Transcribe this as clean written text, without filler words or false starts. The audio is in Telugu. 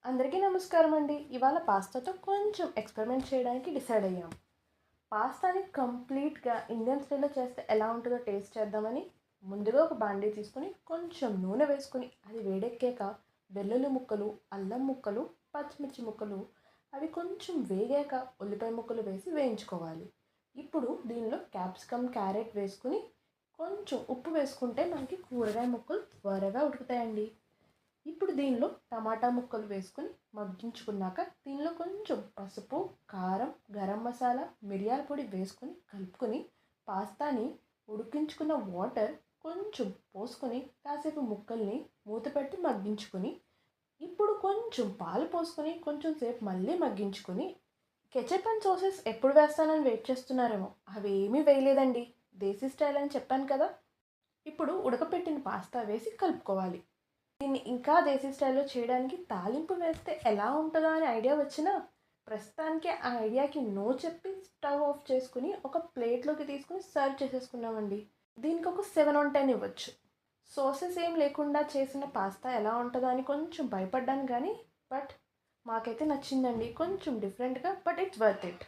అందరికీ నమస్కారం అండి. ఇవాళ పాస్తాతో కొంచెం ఎక్స్పెరిమెంట్ చేయడానికి డిసైడ్ అయ్యాం. పాస్తాని కంప్లీట్‌గా ఇండియన్ స్టైల్‌లో చేస్తే ఎలా ఉంటుందో టేస్ట్ చేద్దామని ముందుగా ఒక బాండీ తీసుకొని కొంచెం నూనె వేసుకొని అది వేడెక్కాక వెల్లుల్లి ముక్కలు, అల్లం ముక్కలు, పచ్చిమిర్చి ముక్కలు అవి కొంచెం వేగాక ఉల్లిపాయ ముక్కలు వేసి వేయించుకోవాలి. ఇప్పుడు దీనిలో క్యాప్సికమ్, క్యారెట్ వేసుకొని కొంచెం ఉప్పు వేసుకుంటే మనకి కూరగాయ ముక్కలు త్వరగా ఉడుకుతాయండి. ఇప్పుడు దీనిలో టమాటా ముక్కలు వేసుకొని మగ్గించుకున్నాక దీనిలో కొంచెం పసుపు, కారం, గరం మసాలా, మిరియాల పొడి వేసుకొని కలుపుకొని పాస్తాని ఉడికించుకున్న వాటర్ కొంచెం పోసుకొని కాసేపు ముక్కల్ని మూత పెట్టి మగ్గించుకొని ఇప్పుడు కొంచెం పాలు పోసుకొని కొంచెం సేపు మళ్ళీ మగ్గించుకొని కెచప్ అండ్ సాసెస్ ఎప్పుడు వేస్తానని వెయిట్ చేస్తున్నారేమో, అవి ఏమీ వేయలేదండి. దేశీ స్టైల్ అని చెప్పాను కదా. ఇప్పుడు ఉడకపెట్టిన పాస్తా వేసి కలుపుకోవాలి. దీన్ని ఇంకా దేశీ స్టైల్‌లో చేయడానికి తాలింపు వేస్తే ఎలా ఉంటదా అని ఐడియా వచ్చినా, ప్రస్తుతానికి ఆ ఐడియాకి నో చెప్పి స్టవ్ ఆఫ్ చేసుకొని ఒక ప్లేట్‌లోకి తీసుకొని సర్వ్ చేసేసుకున్నామండి. దీనికి ఒక 7 ఆన్ 10 ఇవ్వచ్చు. సాసెస్ ఏం లేకుండా చేసిన పాస్తా ఎలా ఉంటదా అని కొంచెం భయపడ్డాను గానీ, బట్ మాకైతే నచ్చిందండి. కొంచెం డిఫరెంట్‌గా బట్ ఇట్స్ వర్త్ ఇట్.